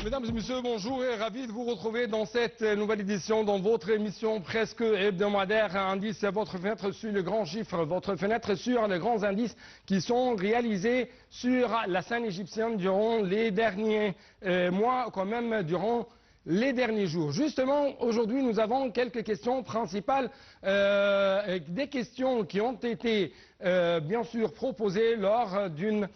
Mesdames et messieurs, bonjour et ravi de vous retrouver dans cette nouvelle édition, dans votre émission presque hebdomadaire, Indice à votre fenêtre sur le grand chiffre, votre fenêtre sur les grands indices qui sont réalisés sur la scène égyptienne durant les derniers mois, quand même durant les derniers jours. Justement, aujourd'hui, nous avons quelques questions principales, des questions qui ont été bien sûr proposées lors d'une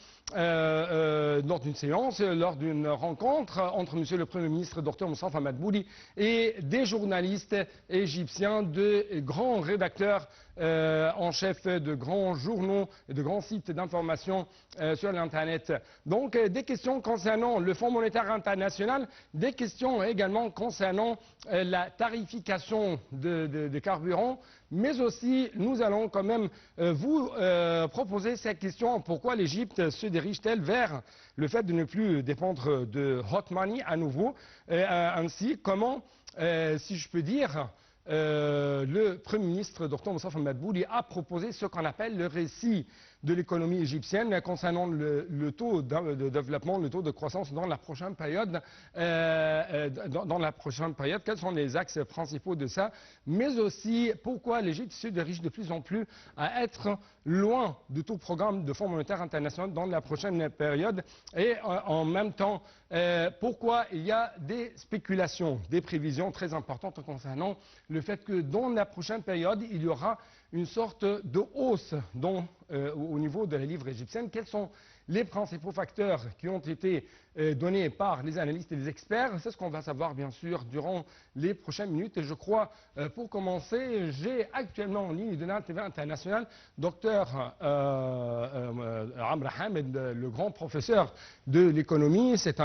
séance, lors d'une rencontre entre Monsieur le Premier ministre, Dr Moustapha Madbouli, et des journalistes égyptiens, de grands rédacteurs en chef de grands journaux et de grands sites d'information sur l'Internet. Donc des questions concernant le Fonds monétaire international, des questions également concernant la tarification de carburant, mais aussi nous allons quand même vous proposer cette question: pourquoi l'Égypte se dirige-t-elle vers le fait de ne plus dépendre de hot money à nouveau, ainsi comment, si je peux dire, le Premier ministre Dr Moustapha Madbouli a proposé ce qu'on appelle le récit de l'économie égyptienne concernant le taux de développement, le taux de croissance dans la prochaine période. Quels sont les axes principaux de ça, mais aussi pourquoi l'Égypte se dirige de plus en plus à être loin de tout programme de Fonds monétaire international dans la prochaine période, et en même temps pourquoi il y a des spéculations, des prévisions très importantes concernant le fait que dans la prochaine période, il y aura une sorte de hausse au niveau de la livre égyptienne. Quels sont les principaux facteurs qui ont été donnés par les analystes et les experts? C'est ce qu'on va savoir bien sûr durant les prochaines minutes. Et je crois, pour commencer, j'ai actuellement en ligne de la TV internationale Dr Amr Hamed, le grand professeur de l'économie. C'est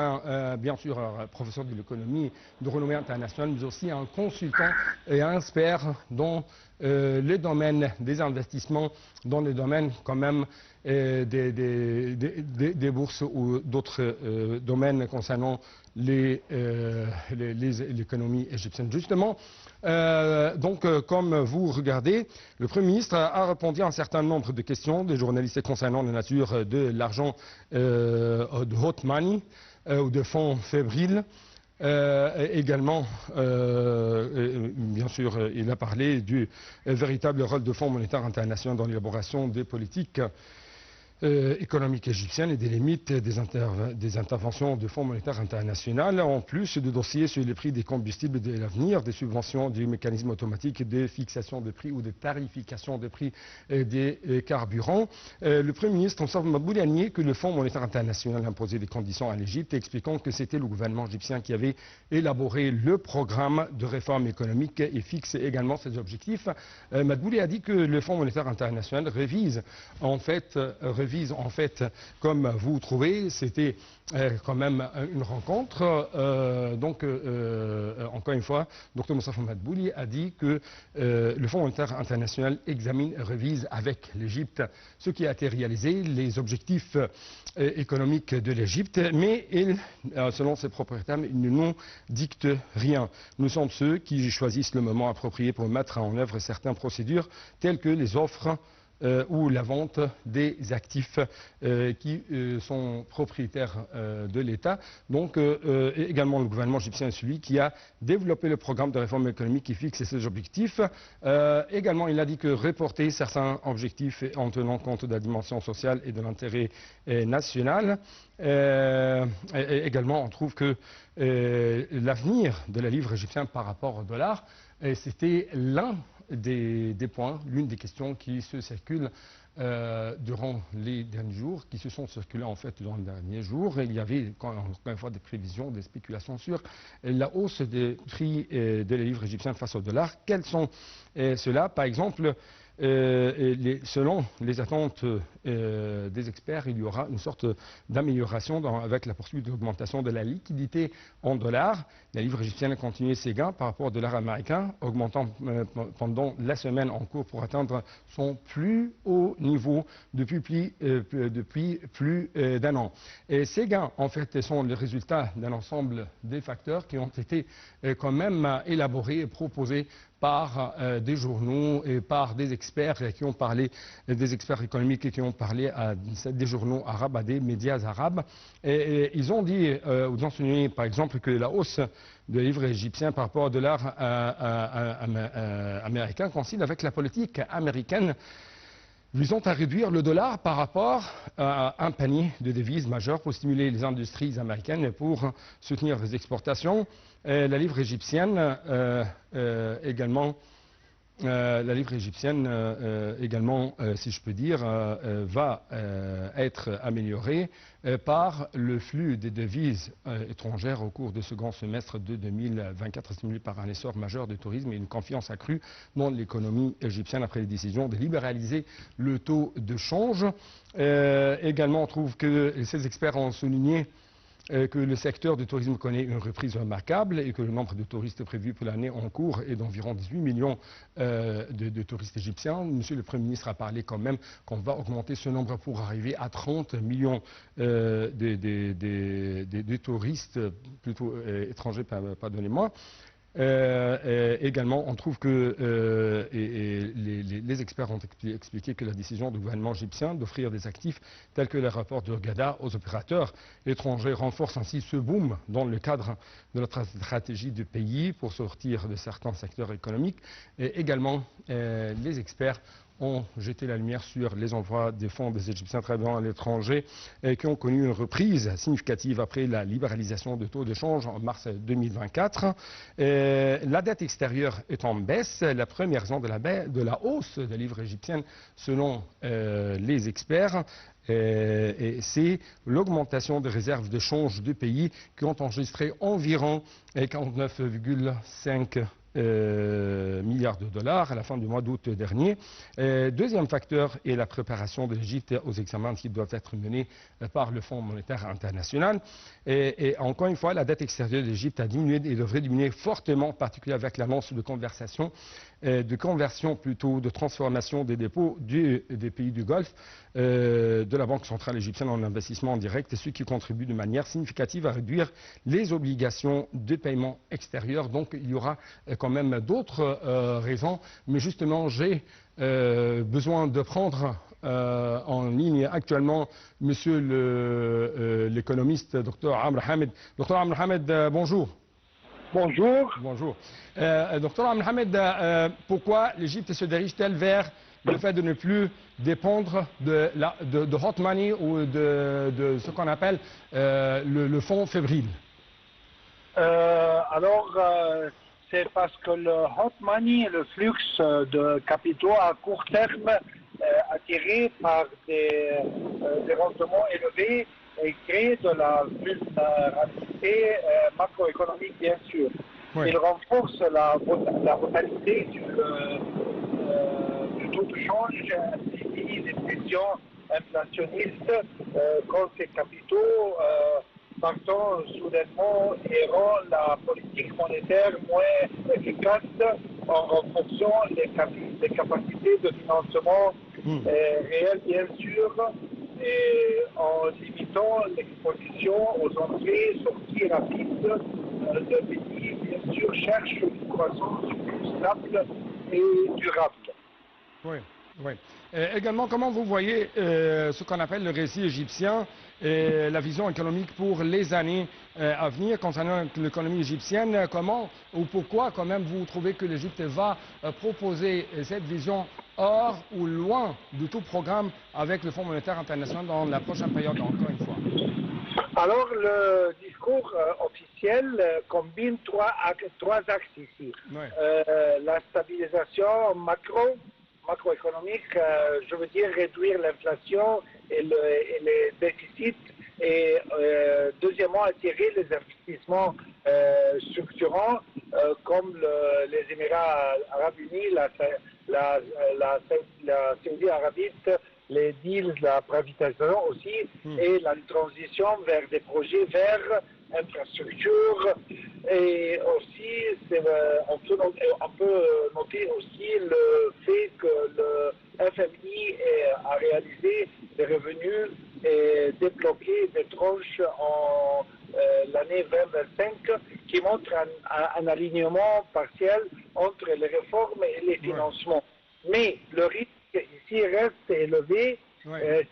bien sûr un professeur de l'économie de renommée internationale, mais aussi un consultant et un expert dans le domaine des investissements, dans le domaine quand même des bourses ou d'autres domaines concernant l'économie égyptienne. Justement, comme vous regardez, le Premier ministre a répondu à un certain nombre de questions des journalistes concernant la nature de l'argent de hot money ou de fonds fébriles. Également, bien sûr, il a parlé du véritable rôle de Fonds monétaire international dans l'élaboration des politiques économiques égyptiennes et des limites des interventions du Fonds monétaire international, en plus de dossiers sur les prix des combustibles de l'avenir, des subventions, du mécanisme automatique de fixation de prix ou de tarification des prix des carburants. Le Premier ministre Moustapha Madbouli a nié que le Fonds monétaire international imposait des conditions à l'Égypte, expliquant que c'était le gouvernement égyptien qui avait élaboré le programme de réforme économique et fixe également ses objectifs. Madbouli a dit que le Fonds monétaire international révise en fait, comme vous trouvez, c'était quand même une rencontre. Encore une fois, Dr Moustapha Madbouli a dit que le Fonds monétaire international examine et révise avec l'Égypte ce qui a été réalisé, les objectifs économiques de l'Égypte, mais selon ses propres termes, il ne nous dicte rien. Nous sommes ceux qui choisissent le moment approprié pour mettre en œuvre certaines procédures telles que les offres ou la vente des actifs qui sont propriétaires de l'État. Donc également le gouvernement égyptien est celui qui a développé le programme de réforme économique qui fixe ses objectifs. Également il a dit que reporter certains objectifs en tenant compte de la dimension sociale et de l'intérêt national. Également on trouve que l'avenir de la livre égyptienne par rapport au dollar, c'était l'un des points, l'une des questions qui se circulent durant les derniers jours, qui se sont circulées en fait durant les derniers jours. Il y avait encore une fois des prévisions, des spéculations sur la hausse des prix de la livre égyptienne face au dollar. Quels sont ceux-là? Par exemple, selon les attentes des experts, il y aura une sorte d'amélioration avec la poursuite de l'augmentation de la liquidité en dollars. La livre égyptienne a continué ses gains par rapport au dollar américain, augmentant pendant la semaine en cours pour atteindre son plus haut niveau depuis plus d'un an. Et ces gains, en fait, sont le résultat d'un ensemble des facteurs qui ont été quand même élaborés et proposés par des journaux et par des experts qui ont parlé, des experts économiques qui ont parlé à des journaux arabes, à des médias arabes. Et ils ont dit, ou ils ont souligné par exemple que la hausse de livres égyptiens par rapport au dollar américain coïncide avec la politique américaine visant à réduire le dollar par rapport à un panier de devises majeures pour stimuler les industries américaines et pour soutenir les exportations. La livre égyptienne également, si je peux dire, va être améliorée par le flux des devises étrangères au cours du second semestre de 2024, stimulé par un essor majeur du tourisme et une confiance accrue dans l'économie égyptienne après les décisions de libéraliser le taux de change. Également, on trouve que ces experts ont souligné que le secteur du tourisme connaît une reprise remarquable et que le nombre de touristes prévus pour l'année en cours est d'environ 18 millions de touristes égyptiens. Monsieur le Premier ministre a parlé quand même qu'on va augmenter ce nombre pour arriver à 30 millions de touristes, plutôt étrangers, pardonnez-moi. Également, on trouve que les experts ont expliqué que la décision du gouvernement égyptien d'offrir des actifs tels que l'aéroport de Hurghada aux opérateurs étrangers renforce ainsi ce boom dans le cadre de notre stratégie du pays pour sortir de certains secteurs économiques. Et également, les experts ont jeté la lumière sur les envois des fonds des Égyptiens travaillant à l'étranger qui ont connu une reprise significative après la libéralisation de taux de change en mars 2024. La dette extérieure est en baisse. La première raison de la hausse de la livre égyptienne, selon les experts, c'est l'augmentation des réserves de change du pays qui ont enregistré environ 49,5 milliards de dollars à la fin du mois d'août dernier. Deuxième facteur est la préparation de l'Égypte aux examens qui doivent être menés par le Fonds monétaire international. Et encore une fois, la dette extérieure de l'Égypte a diminué et devrait diminuer fortement, en particulier avec l'annonce de conversion plutôt, de transformation des dépôts des pays du Golfe de la Banque centrale égyptienne en investissement direct, ce qui contribue de manière significative à réduire les obligations de paiement extérieur. Donc il y aura quand même d'autres raisons, mais justement j'ai besoin de prendre en ligne actuellement monsieur l'économiste Dr Amr Hamed. Dr Amr Hamed, bonjour. Bonjour. Bonjour. Dr Amr Hamed, pourquoi l'Égypte se dirige-t-elle vers le fait de ne plus dépendre de hot money ou de ce qu'on appelle le fonds fébrile? C'est parce que le hot money, le flux de capitaux à court terme attiré par des rendements élevés et crée de la vulnérabilité macroéconomique, bien sûr. Oui. Il renforce la volatilité du taux de change, ainsi les pressions inflationnistes quand ces capitaux partant soudainement et rend la politique monétaire moins efficace en renforçant les capacités de financement réelles, bien sûr, et en limitant l'exposition aux entrées, sorties rapides. Le pays, bien sûr, cherche une croissance plus stable et durable. Oui, oui. Également, comment vous voyez ce qu'on appelle le récit égyptien et la vision économique pour les années à venir concernant l'économie égyptienne? Comment ou pourquoi quand même vous trouvez que l'Égypte va proposer cette vision hors ou loin de tout programme avec le Fonds monétaire international dans la prochaine période, encore une fois? Alors, le discours officiel combine trois axes ici. Oui. La stabilisation macroéconomique, je veux dire réduire l'inflation et les déficits, et deuxièmement attirer les investissements structurants comme les Émirats arabes unis, la Saoudie arabite, les deals, la privatisation aussi, et la transition vers des projets verts, infrastructures, et aussi on peut noter aussi le fait que le FMI a réalisé des revenus et débloqué des tranches en l'année 2025 qui montre un alignement partiel entre les réformes et les financements. Mais le risque ici reste élevé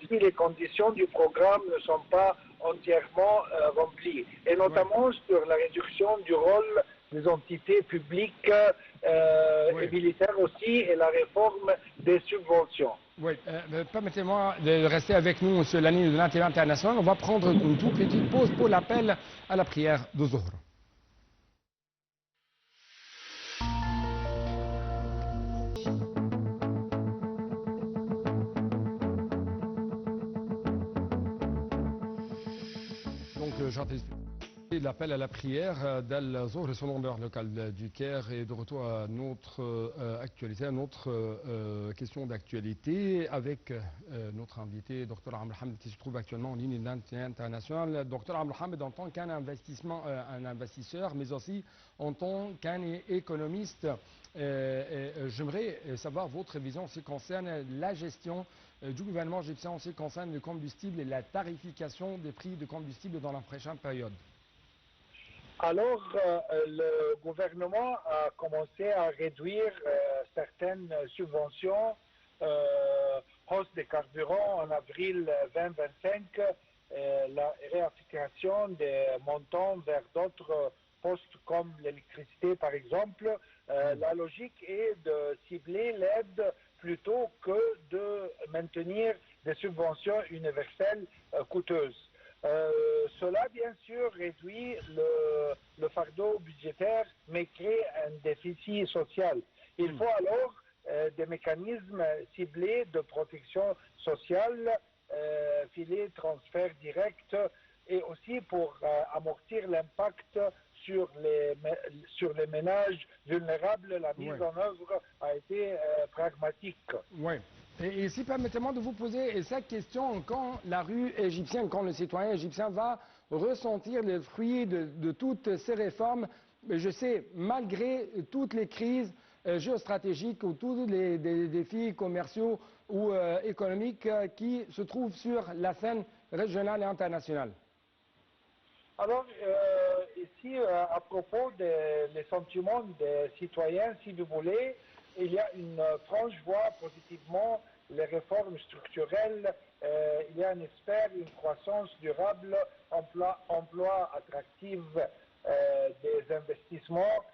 si les conditions du programme ne sont pas entièrement remplies, et notamment sur la réduction du rôle des entités publiques et militaires aussi, et la réforme des subventions. Oui, permettez-moi de rester avec nous sur la ligne de l'intérêt international. On va prendre une toute petite pause pour l'appel à la prière de Zohr. Donc, j'anticipe l'appel à la prière d'Al Zohr, selon l'heure locale du Caire, et de retour à notre actualité, à notre question d'actualité avec notre invité, Dr Amr Hamid, qui se trouve actuellement en ligne internationale. Dr Amr Hamid, en tant qu'un investisseur, mais aussi en tant qu'un économiste, j'aimerais savoir votre vision en ce qui concerne la gestion du gouvernement égyptien en ce qui concerne le combustible et la tarification des prix de combustible dans la prochaine période. Alors, le gouvernement a commencé à réduire certaines subventions, hausse des carburants en avril 2025, la réaffectation des montants vers d'autres postes comme l'électricité par exemple. La logique est de cibler l'aide plutôt que de maintenir des subventions universelles coûteuses. Cela, bien sûr, réduit le fardeau budgétaire, mais crée un déficit social. Il faut alors des mécanismes ciblés de protection sociale, filets, transferts directs, et aussi pour amortir l'impact sur les ménages vulnérables. La mise en œuvre a été pragmatique. Oui. Et si permettez-moi de vous poser cette question, quand la rue égyptienne, quand le citoyen égyptien va ressentir les fruits de toutes ces réformes, je sais, malgré toutes les crises géostratégiques ou tous les défis commerciaux ou économiques qui se trouvent sur la scène régionale et internationale. Alors, ici, à propos des sentiments des citoyens, si vous voulez, il y a une franche voie positivement les réformes structurelles. Il y a un espère, une croissance durable, emploi attractif, des investissements.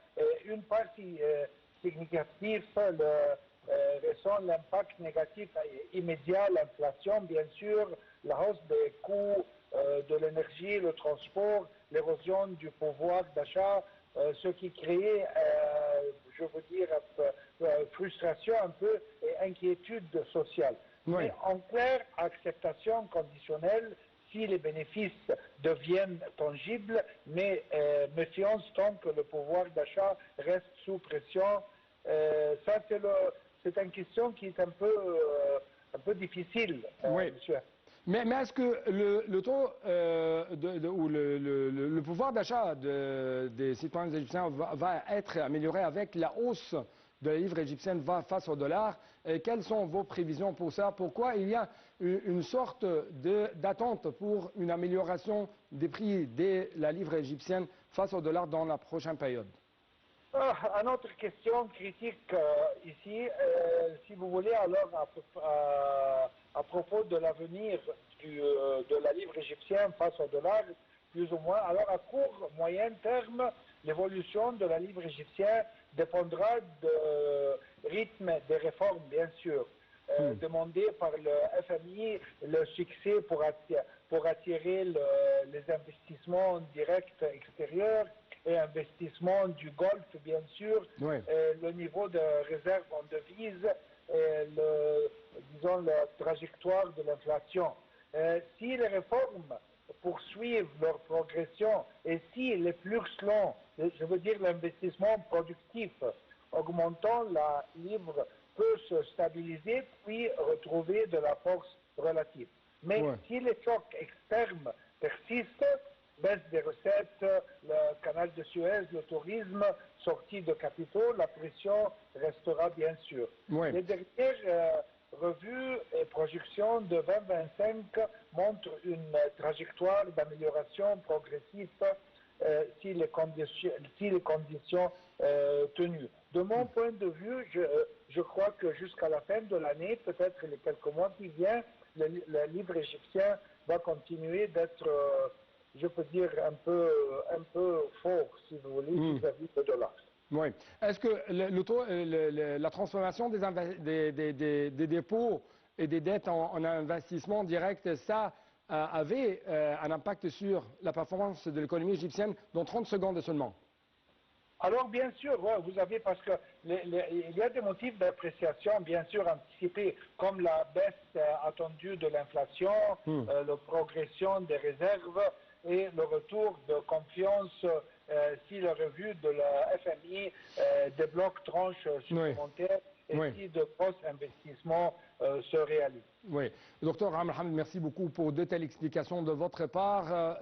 Une partie significative ressent l'impact négatif immédiat, l'inflation, bien sûr, la hausse des coûts de l'énergie, le transport, l'érosion du pouvoir d'achat, ce qui crée, je veux dire, frustration un peu et inquiétude sociale. Oui. Mais en clair, acceptation conditionnelle si les bénéfices deviennent tangibles, mais méfiance tant que le pouvoir d'achat reste sous pression. Ça, c'est une question qui est un peu difficile, monsieur. Mais est-ce que le taux ou le pouvoir d'achat des citoyens égyptiens va être amélioré avec la hausse de la livre égyptienne face au dollar? Et quelles sont vos prévisions pour ça? Pourquoi il y a une sorte d'attente pour une amélioration des prix de la livre égyptienne face au dollar dans la prochaine période? Une autre question critique ici, si vous voulez, alors à propos de l'avenir de la livre égyptienne face au dollar, plus ou moins. Alors à court, moyen terme, l'évolution de la livre égyptienne dépendra du rythme des réformes, bien sûr, demandé par le FMI, le succès pour attirer les investissements directs extérieurs et investissements du Golfe, bien sûr, le niveau de réserve en devises, disons, la trajectoire de l'inflation. Si les réformes poursuivent leur progression et si les flux longs, je veux dire l'investissement productif, augmentant, la livre peut se stabiliser puis retrouver de la force relative. Mais si les chocs externes persistent, baisse des recettes, le canal de Suez, le tourisme, sortie de capitaux, la pression restera bien sûr. Les dernières revues et projections de 2025 montrent une trajectoire d'amélioration progressive si les conditions tenues. De mon point de vue, je crois que jusqu'à la fin de l'année, peut-être les quelques mois qui viennent, le livre égyptien va continuer d'être, je peux dire, un peu fort, si vous voulez, vis-à-vis du dollar. Oui. Est-ce que la transformation des dépôts et des dettes en investissement direct, ça avait un impact sur la performance de l'économie égyptienne dans 30 secondes seulement? Alors, bien sûr, ouais, vous avez, parce que il y a des motifs d'appréciation, bien sûr, anticipés, comme la baisse attendue de l'inflation, la progression des réserves et le retour de confiance si le revue de la FMI débloque tranches supplémentaires et si de gros investissements se réalisent. Oui. Docteur Amr Hamd, merci beaucoup pour de telles explications de votre part.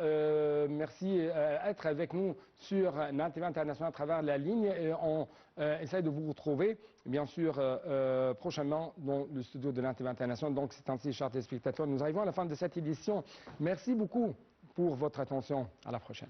Merci d'être avec nous sur NATV International à travers la ligne. Et on essaie de vous retrouver, bien sûr, prochainement dans le studio de NATV International. Donc, c'est ainsi, chers téléspectateurs, nous arrivons à la fin de cette édition. Merci beaucoup pour votre attention. À la prochaine.